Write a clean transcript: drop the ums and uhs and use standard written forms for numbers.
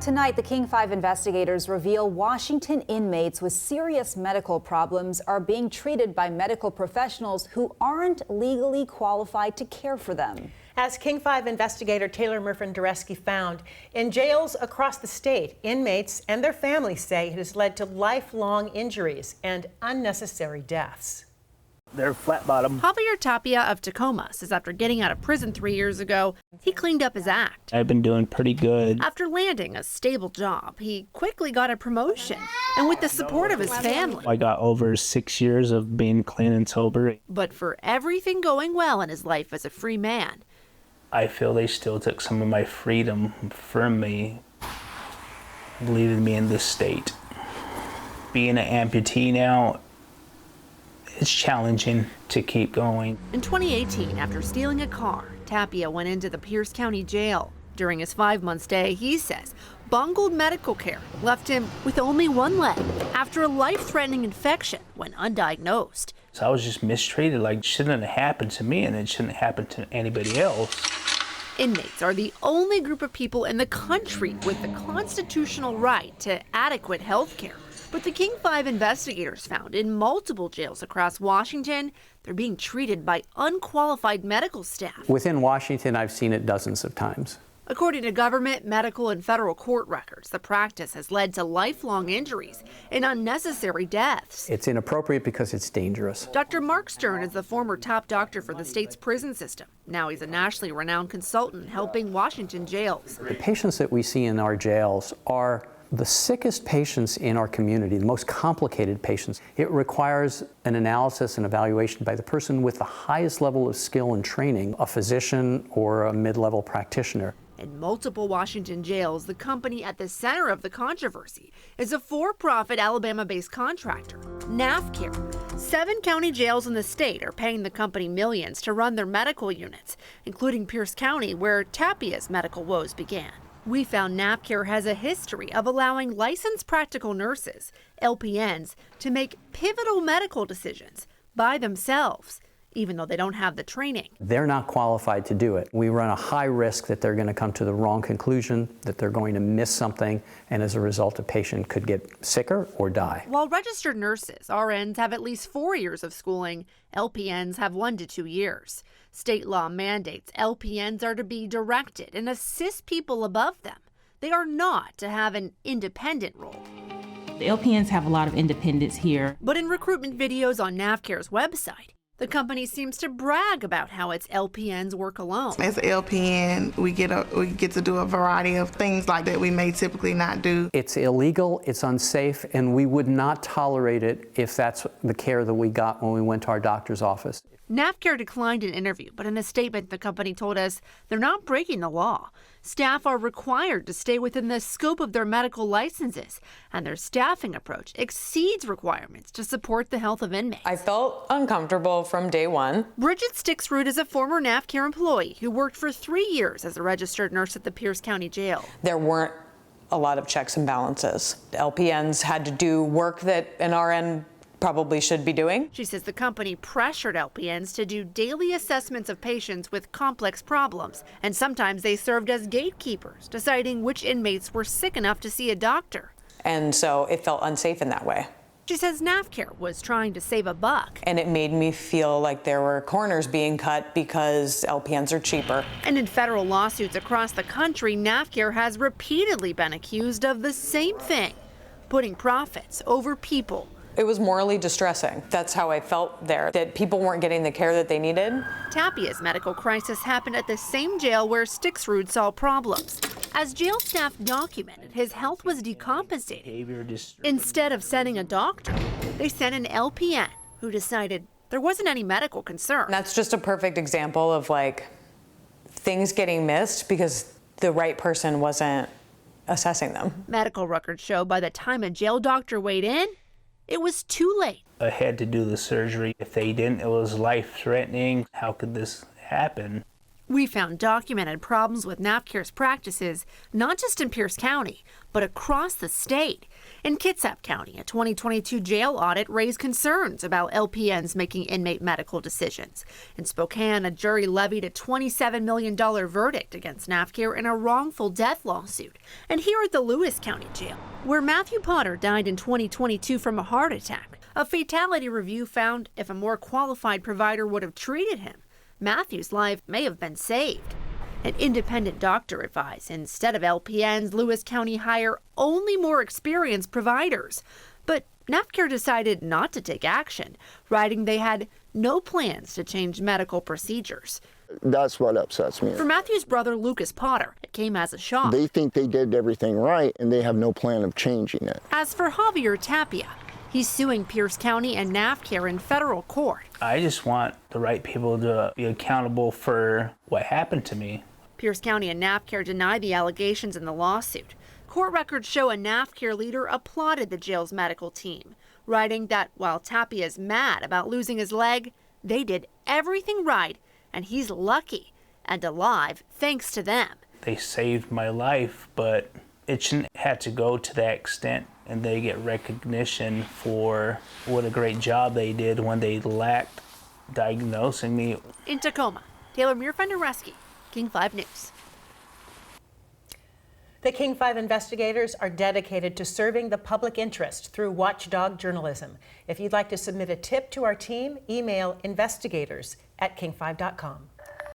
Tonight, the King 5 investigators reveal Washington inmates with serious medical problems are being treated by medical professionals who aren't legally qualified to care for them. As King 5 investigator Taylor Murfin-Dureski found, in jails across the state, inmates and their families say it has led to lifelong injuries and unnecessary deaths. They're flat bottom. Javier Tapia of Tacoma says after getting out of prison 3 years ago, he cleaned up his act. I've been doing pretty good. After landing a stable job, he quickly got a promotion, and with the support of his family. I got over 6 years of being clean and sober. But for everything going well in his life as a free man, I feel they still took some of my freedom from me, leaving me in this state. Being an amputee now, it's challenging to keep going. In 2018, after stealing a car, Tapia went into the Pierce County Jail. During his 5-month stay, he says, bungled medical care left him with only one leg after a life-threatening infection when undiagnosed. So I was just mistreated, like it shouldn't have happened to me and it shouldn't happen to anybody else. Inmates are the only group of people in the country with the constitutional right to adequate health care. But the King 5 investigators found in multiple jails across Washington, they're being treated by unqualified medical staff. Within Washington, I've seen it dozens of times. According to government, medical, and federal court records, the practice has led to lifelong injuries and unnecessary deaths. It's inappropriate because it's dangerous. Dr. Mark Stern is the former top doctor for the state's prison system. Now he's a nationally renowned consultant helping Washington jails. The patients that we see in our jails are the sickest patients in our community, the most complicated patients. It requires an analysis and evaluation by the person with the highest level of skill and training, a physician or a mid-level practitioner. In multiple Washington jails, the company at the center of the controversy is a for-profit Alabama-based contractor, NAFCare. 7 county jails in the state are paying the company millions to run their medical units, including Pierce County, where Tapia's medical woes began. We found NAFCare has a history of allowing licensed practical nurses, LPNs, to make pivotal medical decisions by themselves, even though they don't have the training. They're not qualified to do it. We run a high risk that they're going to come to the wrong conclusion, that they're going to miss something, and as a result, a patient could get sicker or die. While registered nurses, RNs, have at least 4 years of schooling, LPNs have 1 to 2 years. State law mandates LPNs are to be directed and assist people above them. They are not to have an independent role. The LPNs have a lot of independence here. But in recruitment videos on NAFCare's website, the company seems to brag about how its LPNs work alone. As an LPN, we get to do a variety of things like that we may typically not do. It's illegal, it's unsafe, and we would not tolerate it if that's the care that we got when we went to our doctor's office. NAFCare declined an interview, but in a statement, the company told us they're not breaking the law. Staff are required to stay within the scope of their medical licenses, and their staffing approach exceeds requirements to support the health of inmates. I felt uncomfortable from day one. Bridget Stixrud is a former NAFCare employee who worked for 3 years as a registered nurse at the Pierce County Jail. There weren't a lot of checks and balances. LPNs had to do work that an RN probably should be doing. She says the company pressured LPNs to do daily assessments of patients with complex problems, and sometimes they served as gatekeepers, deciding which inmates were sick enough to see a doctor. And so it felt unsafe in that way. She says NAFCare was trying to save a buck. And it made me feel like there were corners being cut because LPNs are cheaper. And in federal lawsuits across the country, NAFCare has repeatedly been accused of the same thing, putting profits over people. It was morally distressing. That's how I felt there, that people weren't getting the care that they needed. Tapia's medical crisis happened at the same jail where Stixrud saw problems. As jail staff documented, his health was decompensating. Instead of sending a doctor, they sent an LPN who decided there wasn't any medical concern. That's just a perfect example of like things getting missed because the right person wasn't assessing them. Medical records show by the time a jail doctor weighed in, it was too late. I had to do the surgery. If they didn't, it was life-threatening. How could this happen? We found documented problems with NAFCARE's practices, not just in Pierce County, but across the state. In Kitsap County, a 2022 jail audit raised concerns about LPNs making inmate medical decisions. In Spokane, a jury levied a $27 million verdict against NAFCARE in a wrongful death lawsuit. And here at the Lewis County Jail, where Matthew Potter died in 2022 from a heart attack, a fatality review found if a more qualified provider would have treated him, Matthew's life may have been saved. An independent doctor advised instead of LPNs, Lewis County hire only more experienced providers. But NAFCARE decided not to take action, writing they had no plans to change medical procedures. That's what upsets me. For Matthew's brother, Lucas Potter, it came as a shock. They think they did everything right, and they have no plan of changing it. As for Javier Tapia, he's suing Pierce County and NAFCARE in federal court. I just want the right people to be accountable for what happened to me. Pierce County and NAFCARE deny the allegations in the lawsuit. Court records show a NAFCARE leader applauded the jail's medical team, writing that while Tapia is mad about losing his leg, they did everything right and he's lucky and alive thanks to them. They saved my life, but it shouldn't have to go to that extent, and they get recognition for what a great job they did when they lacked diagnosing me. In Tacoma, Taylor Muirfender-Reski, King 5 News. The King 5 investigators are dedicated to serving the public interest through watchdog journalism. If you'd like to submit a tip to our team, email investigators@king5.com.